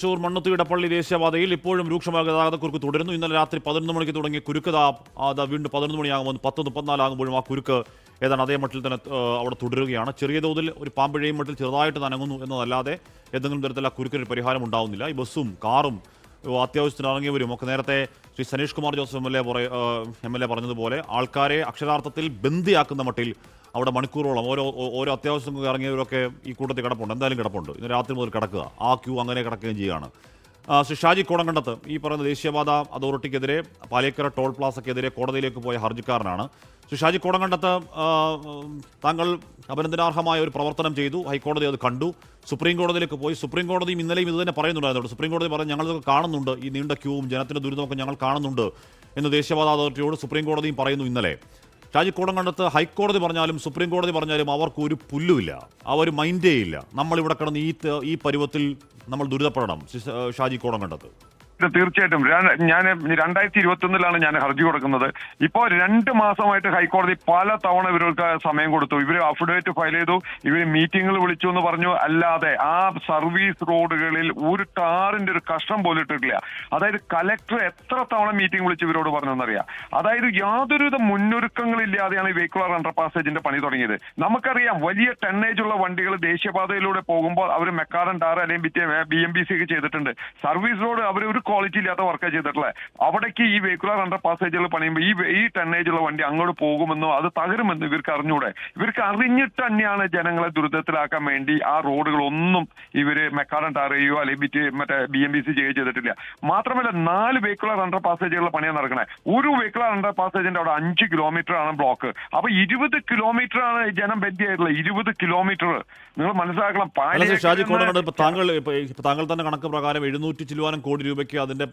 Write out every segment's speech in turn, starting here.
തൃശൂർ മണ്ണുത്തി ഇടപ്പള്ളി ദേശീയപാതയിൽ ഇപ്പോഴും രൂക്ഷമായ ഗതാഗതക്കുരുക്ക് തുടരുന്നു. ഇന്നലെ രാത്രി 11 മണിക്ക് തുടങ്ങിയ കുരുക്ക് വീണ്ടും 11 മണിയാകുമ്പോൾ 10:34 ആകുമ്പോഴും ആ കുരുക്ക് ഏതാണ് അതേ മട്ടിൽ തന്നെ അവിടെ തുടരുകയാണ്. ചെറിയ തോതിൽ ഒരു പാമ്പിഴയും മട്ടിൽ ചെറുതായിട്ട് നനങ്ങുന്നു എന്നതല്ലാതെ ഏതെങ്കിലും തരത്തിൽ ആ കുരുക്കിന് പരിഹാരം ഉണ്ടാവുന്നില്ല. ഈ ബസ്സും കാറും അത്യാവശ്യത്തിന് ഇറങ്ങിയവരും ഒക്കെ നേരത്തെ Shri Saneesh Kumar Joseph M L A പറഞ്ഞതുപോലെ ആൾക്കാരെ അക്ഷരാർത്ഥത്തിൽ ബന്ദിയാക്കുന്ന മട്ടിൽ അവിടെ മണിക്കൂറോളം ഓരോ അത്യാവശ്യം ഇറങ്ങിയവരൊക്കെ ഈ കൂട്ടത്തിൽ കിടപ്പുണ്ട്, എന്തായാലും കിടപ്പുണ്ട്. ഇന്ന് രാത്രി മുതൽ കിടക്കുക, ആ ക്യൂ അങ്ങനെ കിടക്കുകയും ചെയ്യുകയാണ്. ശ്രീ ഷാജി കോടങ്കണ്ടത്ത് ഈ പറയുന്ന ദേശീയപാത അതോറിറ്റിക്കെതിരെ പാലേക്കര ടോൾ പ്ലാസയ്ക്കെതിരെ കോടതിയിലേക്ക് പോയ ഹർജിക്കാരനാണ്. ശ്രീ ഷാജി കോടങ്കണ്ടത്ത്, താങ്കൾ അഭിനന്ദനാർഹമായ ഒരു പ്രവർത്തനം ചെയ്തു. ഹൈക്കോടതി അത് കണ്ടു, സുപ്രീം കോടതിയിലേക്ക് പോയി. സുപ്രീം കോടതിയും ഇന്നലെയും ഇത് തന്നെ പറയുന്നുണ്ടായിരുന്നു. സുപ്രീം കോടതി പറഞ്ഞു, ഞങ്ങളിതൊക്കെ കാണുന്നുണ്ട്, ഈ നീണ്ട ക്യൂവും ജനത്തിൻ്റെ ദുരിതമൊക്കെ ഞങ്ങൾ കാണുന്നുണ്ട് എന്ന് ദേശീയപാത അതോറിറ്റിയോട് സുപ്രീം കോടതിയും പറയുന്നു ഇന്നലെ. ഷാജി കോടങ്കണ്ടത്ത് ഹൈക്കോടതി പറഞ്ഞാലും സുപ്രീം കോടതി പറഞ്ഞാലും അവർക്കൊരു പുല്ലുമില്ല, അവർ മൈൻഡേ ഇല്ല. നമ്മളിവിടെ കിടന്ന് ഈ പരുവത്തിൽ നമ്മൾ ദുരിതപ്പെടണം. ഷാജി കോടങ്കണ്ടത്ത് തീർച്ചയായിട്ടും ഞാൻ 2021 ഞാൻ ഹർജി കൊടുക്കുന്നത്. ഇപ്പോൾ 2 മാസമായിട്ട് ഹൈക്കോടതി പല തവണ ഇവർക്ക് സമയം കൊടുത്തു. ഇവർ അഫിഡവിറ്റ് ഫയൽ ചെയ്തു, ഇവർ മീറ്റിംഗുകൾ വിളിച്ചു എന്ന് പറഞ്ഞു. അല്ലാതെ ആ സർവീസ് റോഡുകളിൽ ഒരു ടാറിന്റെ ഒരു കഷ്ണം പോലും ഇട്ടിട്ടില്ല. അതായത് കലക്ടർ എത്ര തവണ മീറ്റിംഗ് വിളിച്ച് ഇവരോട് പറഞ്ഞെന്നറിയാം. അതായത് യാതൊരുവിധ മുന്നൊരുക്കങ്ങളില്ലാതെയാണ് ഈ വെഹിക്കുലർ അണ്ടർ പാസേജിന്റെ പണി തുടങ്ങിയത്. നമുക്കറിയാം, വലിയ ടണ്ണേജ് ഉള്ള വണ്ടികൾ ദേശീയപാതയിലൂടെ പോകുമ്പോൾ അവർ മെക്കാഡൻ ടാർ അല്ലെങ്കിൽ BMBC ഒക്കെ ചെയ്തിട്ടുണ്ട്. സർവീസ് റോഡ് അവർ ഒരു ക്വാളിറ്റി ഇല്ലാത്ത വർക്കാണ് ചെയ്തിട്ടുള്ളത്. അവിടേക്ക് ഈ വെഹിക്കുലർ അണ്ടർ പാസേജുകൾ പണിയുമ്പോൾ ഈ ടണ്ണേജുള്ള വണ്ടി അങ്ങോട്ട് പോകുമെന്നോ അത് തകരുമെന്നോ ഇവർക്ക് അറിഞ്ഞൂടെ. ഇവർക്ക് അറിഞ്ഞിട്ട് തന്നെയാണ് ജനങ്ങളെ ദുരിതത്തിലാക്കാൻ വേണ്ടി ആ റോഡുകളൊന്നും ഇവര് മെക്കാഡൻ ടാർ ചെയ്യുകയോ അല്ലെങ്കിൽ മറ്റേ BMBC ചെയ്യുകയോ ചെയ്തിട്ടില്ല. മാത്രമല്ല 4 വെഹിക്കുലർ അണ്ടർ പാസേജുകളുടെ പണിയാണ് നടക്കണേ. ഒരു വെഹിക്കുലർ അണ്ടർ പാസേജിന്റെ അവിടെ 5 കിലോമീറ്റർ ആണ് ബ്ലോക്ക്. അപ്പൊ 20 കിലോമീറ്റർ ആണ് ജനം ബന്ധിയായിട്ടുള്ളത്. 20 കിലോമീറ്റർ നിങ്ങൾ മനസ്സിലാക്കണം. താങ്കൾ തന്നെ കണക്ക് പ്രകാരം 700 ചില്ലുവാനും കോടി രൂപയ്ക്ക് അതിന്റെ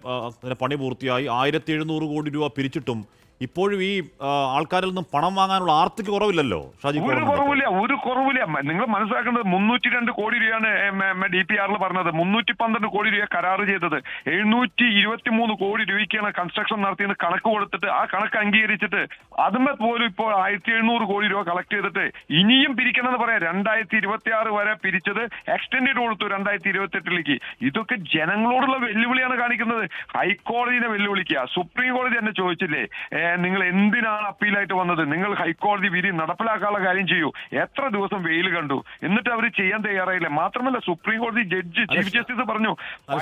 പണി പൂർത്തിയായി. 1700 കോടി രൂപ പിരിച്ചിട്ടും ഇപ്പോഴും ഈ ആൾക്കാരിൽ നിന്നും പണം വാങ്ങാനുള്ള ആർത്തിക്ക് കുറവില്ലല്ലോ. ഷാജി ഒരു കുറവില്ല. നിങ്ങൾ മനസ്സിലാക്കേണ്ടത് 302 കോടി രൂപയാണ് DPR പറഞ്ഞത്. 312 കോടി രൂപ കരാറ് ചെയ്തത്. 723 കോടി രൂപയ്ക്കാണ് കൺസ്ട്രക്ഷൻ നടത്തിയെന്ന് കണക്ക് കൊടുത്തിട്ട് ആ കണക്ക് അംഗീകരിച്ചിട്ട് അതുമേ പോലും ഇപ്പോൾ 1700 കോടി രൂപ കളക്ട് ചെയ്തിട്ട് ഇനിയും പിരിക്കണമെന്ന് പറയാം. 2026 വരെ പിരിച്ചത് എക്സ്റ്റെൻഡ് കൊടുത്തു 2028ലേക്ക്. ഇതൊക്കെ ജനങ്ങളോടുള്ള വെല്ലുവിളിയാണ് കാണിക്കുന്നത്. ഹൈക്കോടതിനെ വെല്ലുവിളിക്കുക. സുപ്രീം കോടതി തന്നെ ചോദിച്ചില്ലേ, നിങ്ങൾ എന്തിനാണ് അപ്പീലായിട്ട് വന്നത്? നിങ്ങൾ ഹൈക്കോടതി വിധി നടപ്പിലാക്കാനുള്ള കാര്യം ചെയ്യൂ. എത്ര ദിവസം വെയിൽ കണ്ടു, എന്നിട്ട് അവർ ചെയ്യാൻ തയ്യാറായില്ല. മാത്രമല്ല സുപ്രീം കോടതി ജഡ്ജി ചീഫ് ജസ്റ്റിസ് പറഞ്ഞു,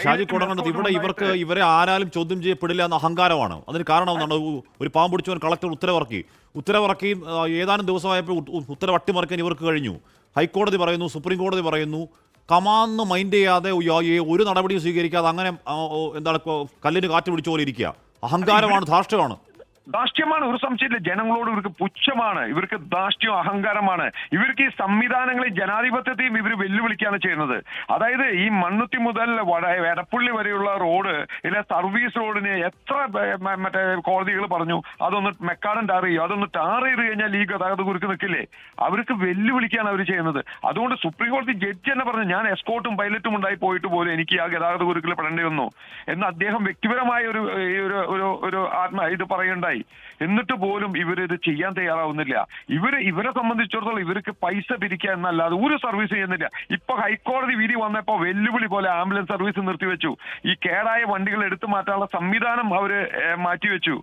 ഷാജി കോടങ്കണ്ടത്ത് ഇവരെ ആരാലും ചോദ്യം ചെയ്യപ്പെടില്ല എന്ന അഹങ്കാരമാണ്. അതിന് കാരണം എന്താണ്? ഒരു പാമ്പ് പിടിച്ചവൻ കളക്ടർ ഉത്തരവിറക്കി ഏതാനും ദിവസമായപ്പോൾ ഉത്തരവ് അട്ടിമറിക്കാൻ ഇവർക്ക് കഴിഞ്ഞു. ഹൈക്കോടതി പറയുന്നു, സുപ്രീം കോടതി പറയുന്നു, കമാന്ന് മൈൻഡ് ചെയ്യാതെ ഒരു നടപടിയും സ്വീകരിക്കാതെ അങ്ങനെ എന്താണ് കല്ലിന് കാറ്റ് പിടിച്ച പോലെ ഇരിക്കുക. അഹങ്കാരമാണ്, ധാർഷ്ട്യമാണ്. ഒരു സംശയമില്ല. ജനങ്ങളോട് ഇവർക്ക് പുച്ഛമാണ്, ഇവർക്ക് ധാർഷ്ട്യവും അഹങ്കാരമാണ്. ഇവർക്ക് ഈ സംവിധാനങ്ങളെയും ജനാധിപത്യത്തെയും ഇവർ വെല്ലുവിളിക്കുകയാണ് ചെയ്യുന്നത്. അതായത് ഈ മണ്ണുത്തി മുതൽ എടപ്പള്ളി വരെയുള്ള റോഡ് ഇല്ല സർവീസ് റോഡിന് എത്ര മറ്റേ കോടതികൾ പറഞ്ഞു അതൊന്ന് മെക്കാഡൻ ടാർ ചെയ്യും, അതൊന്ന് ടാർ ചെയ്ത് കഴിഞ്ഞാൽ ഈ ഗതാഗത കുരുക്ക് നിൽക്കില്ലേ. അവർക്ക് വെല്ലുവിളിക്കുകയാണ് അവർ ചെയ്യുന്നത്. അതുകൊണ്ട് സുപ്രീം കോടതി ജഡ്ജി തന്നെ പറഞ്ഞു, ഞാൻ എസ്കോർട്ടും പൈലറ്റും ഉണ്ടായി പോയിട്ട് പോലും എനിക്ക് ആ ഗതാഗത കുരുക്കിൽ പെടേണ്ടി വന്നു എന്ന് അദ്ദേഹം വ്യക്തിപരമായ ഒരു ഇത് പറയുണ്ടായി. എന്നിട്ട് പോലും ഇവരിത് ചെയ്യാൻ തയ്യാറാവുന്നില്ല. ഇവരെ സംബന്ധിച്ചിടത്തോളം ഇവർക്ക് പൈസ പിരിക്കുക എന്നല്ലാതെ ഒരു സർവീസ് ചെയ്യുന്നില്ല. ഇപ്പൊ ഹൈക്കോടതി വിധി വന്നപ്പോ വെല്ലുവിളി പോലെ ആംബുലൻസ് സർവീസ് നിർത്തിവെച്ചു. ഈ കേടായ വണ്ടികൾ എടുത്തു മാറ്റാനുള്ള സംവിധാനം അവര് മാറ്റിവെച്ചു.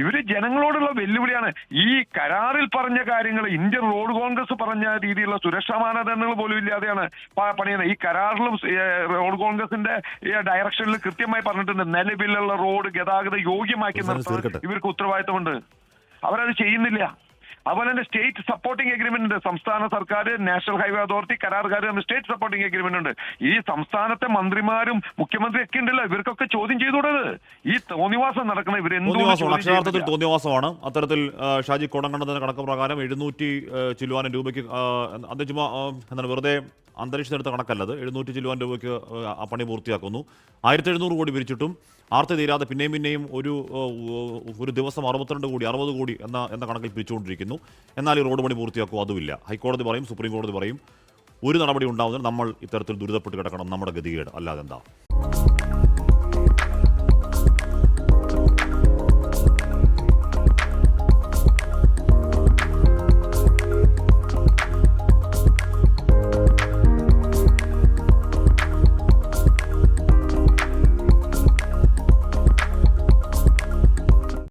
ഇവര് ജനങ്ങളോടുള്ള വെല്ലുവിളിയാണ്. ഈ കരാറിൽ പറഞ്ഞ കാര്യങ്ങൾ ഇന്ത്യൻ റോഡ് കോൺഗ്രസ് പറഞ്ഞ രീതിയിലുള്ള സുരക്ഷാ മാനദണ്ഡങ്ങൾ പോലും ഇല്ലാതെയാണ് പണിയുന്നത്. ഈ കരാറിലും റോഡ് കോൺഗ്രസിന്റെ ഡയറക്ഷനിൽ കൃത്യമായി പറഞ്ഞിട്ടുണ്ട്, നിലവിലുള്ള റോഡ് ഗതാഗത യോഗ്യമാക്കി നിർത്താൻ ഇവർക്ക് ഉത്തരവാദിത്തമുണ്ട്. അവരത് ചെയ്യുന്നില്ല. അതുപോലെ തന്നെ സ്റ്റേറ്റ് സപ്പോർട്ടിംഗ് എഗ്രിമെന്റ് ഉണ്ട്. സംസ്ഥാന സർക്കാർ, നാഷണൽ ഹൈവേ അതോറിറ്റി, കരാറുകാർ തമ്മിൽ സ്റ്റേറ്റ് സപ്പോർട്ടിംഗ് എഗ്രിമെന്റ് ഉണ്ട്. ഈ സംസ്ഥാനത്തെ മന്ത്രിമാരും മുഖ്യമന്ത്രി ഒക്കെ ഉണ്ടല്ലോ, ഇവർക്കൊക്കെ ചോദ്യം ചെയ്തുകൂടത്. ഈ തോന്നിവാസം നടക്കുന്ന അക്ഷരാർത്ഥത്തിൽ തോന്നിവാസമാണ്. അത്തരത്തിൽ ഷാജി കോടങ്കണ്ടത്തിന്റെ കണക്ക് പ്രകാരം 700 ചില്ലുവാനും രൂപയ്ക്ക് അത് ചുമ്മാ എന്താണ് വെറുതെ അന്തരീക്ഷത്തിനെടുത്ത കണക്കല്ലത്. 700 ചില്ലുവാൻ രൂപയ്ക്ക് ആ പണി പൂർത്തിയാക്കുന്നു. 1700 കോടി പിരിച്ചിട്ടും ആർത്തി തീരാതെ പിന്നെയും ഒരു ദിവസം 60 കോടി എന്ന കണക്കിൽ പിരിച്ചുകൊണ്ടിരിക്കുന്നു. എന്നാൽ ഈ റോഡ് പണി പൂർത്തിയാക്കും, അതുമില്ല. ഹൈക്കോടതി പറയും, സുപ്രീം കോടതി പറയും, ഒരു നടപടി ഉണ്ടാവുന്നതിന് നമ്മൾ ഇത്തരത്തിൽ ദുരിതപ്പെട്ട് കിടക്കണം, നമ്മുടെ ഗതികേട് അല്ലാതെ എന്താ.